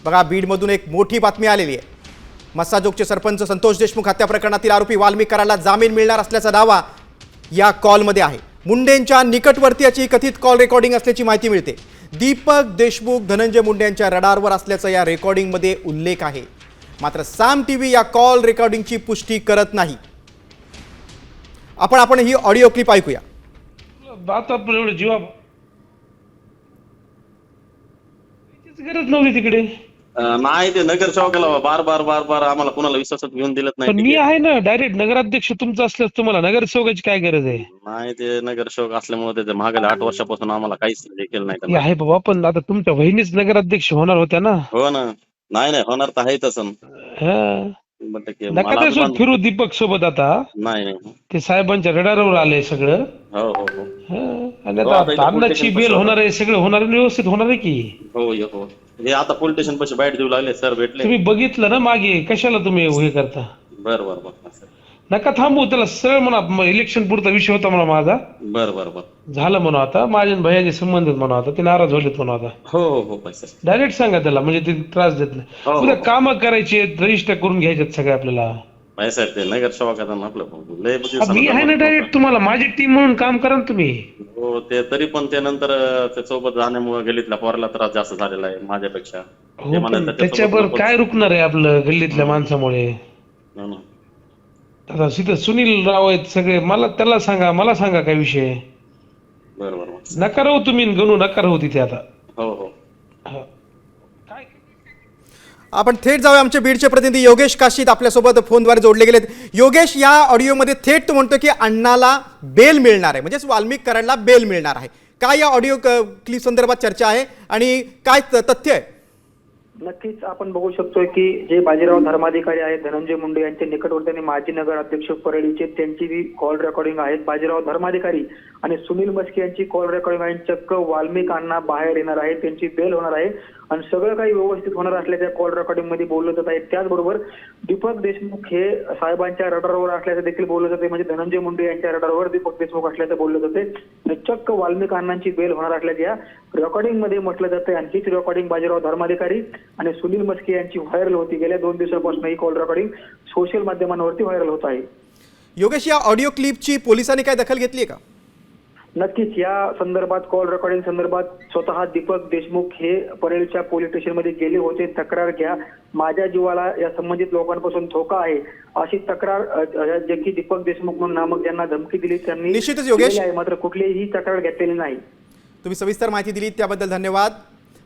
बघा, बीडमधून एक मोठी बातमी आलेली आहे। मस्साजोगचे सरपंच संतोष देशमुख हत्या प्रकरणातील आरोपी वाल्मिक कराडला जामीन मिळणार असल्याचा दावा या कॉलमध्ये आहे। मुंडेंच्या निकटवर्तीयाची कथित कॉल रेकॉर्डिंग असल्याची माहिती मिळते। दीपक देशमुख धनंजय मुंडे यांच्या रडारवर असल्याचा या रेकॉर्डिंगमध्ये उल्लेख आहे। मात्र साम टीव्ही या कॉल रेकॉर्डिंगची पुष्टी करत नाही। आपण ही ऑडिओ क्लिप ऐकूया। आता एवढं जीवा गरज नव्हती तिकडे। नाही, ते नगरसेवकाला बार बार बार बार आम्हाला कुणाला विश्वासात घेऊन दिलत नाही। पण मी आहे ना, डायरेक्ट नगराध्यक्ष तुमचं असल्यास तुम्हाला नगरसेवकाची काय गरज आहे? नाही, ते नगरसेवक असल्यामुळे त्याच्या मागील 8 वर्षापासून आम्हाला काहीच हे केलं नाही हे त्यांना। आहे बाबा, पण आता तुमच्या बहिणीच नगराध्यक्ष होणार होत्या ना। हो ना, नाही होणार तर आहे तसं। हा. 100% नका मला त्यासोबत फिरू दीपक सोबत आता। नाही ते साहेबांच्या रडारवर आले सगळं। हो हो हो हा. आणि हो, आता आता इथं अन्नाची पोलिटिशियन बेल होणार आहे, सगळं होणार आहे, व्यवस्थित होणार आहे की। हो हो, हे आता पोलीस स्टेशन पाशी बाईट देऊ लागले, सर भेटले। तुम्ही बघितलं ना मागे, कशाला तुम्ही हे करता? बर बर बर नका थांबू त्याला, सरळ म्हणा इलेक्शन पुरता विषय होता म्हणा माझा, बर बर बर झालं म्हणा आता माझ्या भैयाचे संबंधित म्हणा आता, ते नाराज झालेत म्हणा आता। हो हो हो पैसे डायरेक्ट सांगा त्याला, म्हणजे ते त्रास देत नाही। हो, हो. उद्या कामं करायची, रजिस्टर करून घ्यायचे सगळे आपल्याला। पैसे ते नगरसेवकाचा आपलं लय मी आहे ना डायरेक्ट, तुम्हाला माझी टीम म्हणून काम करा ना तुम्ही। हो, ते तरी पण ते नंतर त्या सोबत जाण्यामुळे गल्लीतल्या पोराला त्रास जास्त झालेला आहे माझ्यापेक्षा। ते हो, म्हणाले पण त्याच्यासोबत त्याच्यावर नको. काय रुकणार आहे आपलं गल्लीतल्या माणसामुळे? हो ना. आता तिथं सुनील राव आहेत सगळे, मला त्याला सांगा, मला सांगा काय विषय। बर बर नका राहू तुम्ही, गणू नका राहू तिथे आता। हो हो हा. काय आपण थेट जाऊया, आमचे बीडचे प्रतिनिधी योगेश काशीत आपल्यासोबत फोनद्वारे जोडले गेलेत। योगेश, या ऑडिओमध्ये थेट तो म्हणतो की अण्णाला बेल मिळणार आहे, म्हणजेच वाल्मिक कराडला बेल मिळणार आहे। काय या ऑडिओ क्लिप संदर्भात चर्चा आहे आणि काय तथ्य आहे? नक्कीच आपण बघू शकतोय की जे बाजीराव धर्माधिकारी आहेत धनंजय मुंडे यांचे निकटवर्ती आणि माजी नगर अध्यक्ष परळीचे, त्यांची जी कॉल रेकॉर्डिंग आहेत। बाजीराव धर्माधिकारी आणि सुनील मस्के यांची कॉल रेकॉर्डिंग आहे। चक्क वाल्मिक अण्णा बाहेर येणार आहे, त्यांची बेल होणार आहे आणि सगळं काही व्यवस्थित होणार असल्याच्या कॉल रेकॉर्डिंग मध्ये बोललं जात आहे। त्याचबरोबर दीपक देशमुख हे साहेबांच्या रडारवर असल्याचं देखील बोललं जाते, म्हणजे धनंजय मुंडे यांच्या रडारवर दीपक देशमुख असल्याचं बोललं जाते आणि चक्क वाल्मिक अण्णांची बेल होणार असल्याच्या रेकॉर्डिंग मध्ये म्हटलं जातं। आणि हीच रेकॉर्डिंग बाजीराव धर्माधिकारी आणि सुनील मस्के यांची व्हायरल होती। गेल्या 2 दिवसापासून ही कॉल रेकॉर्डिंग सोशल माध्यमांवरती व्हायरल होत आहे। योगेश, या ऑडिओ क्लिपची पोलिसांनी काय दखल घेतली आहे का? नक्कीच या संदर्भात, कॉल रेकॉर्डिंग संदर्भात स्वतः दीपक देशमुख हे परेलच्या पोलीस स्टेशन मध्ये गेले होते। तक्रार घ्या, माझ्या जीवाला या संबंधित लोकांपासून धोका आहे अशी तक्रार जे की दीपक देशमुख म्हणून नामक ज्यांना धमकी दिली त्यांनी निश्चितच योगेश, दिलेली आहे, मात्र कुठलीही तक्रार घेतलेली नाही। तुम्ही सविस्तर माहिती दिली त्याबद्दल धन्यवाद।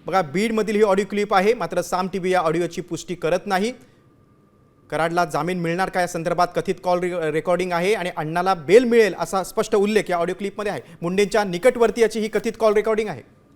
बघा, बीडमधील ही ऑडिओ क्लिप आहे, मात्र साम टीव्ही या ऑडिओची पुष्टी करत नाही। कराडला जामीन मिळणार का या संदर्भात कथित कॉल रेकॉर्डिंग आहे आणि अण्णाला बेल मिळेल असा स्पष्ट उल्लेख या ऑडिओ क्लिपमध्ये आहे। मुंडेंच्या निकटवर्तीयाची ही कथित कॉल रेकॉर्डिंग आहे।